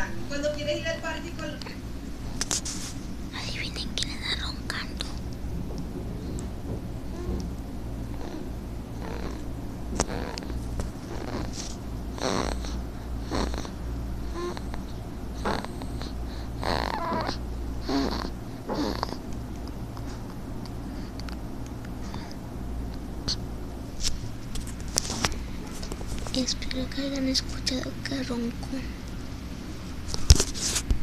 ronca. Cuando quieres ir al parque con... Adivinen quién está roncando. Espero que hayan escuchado que ronco.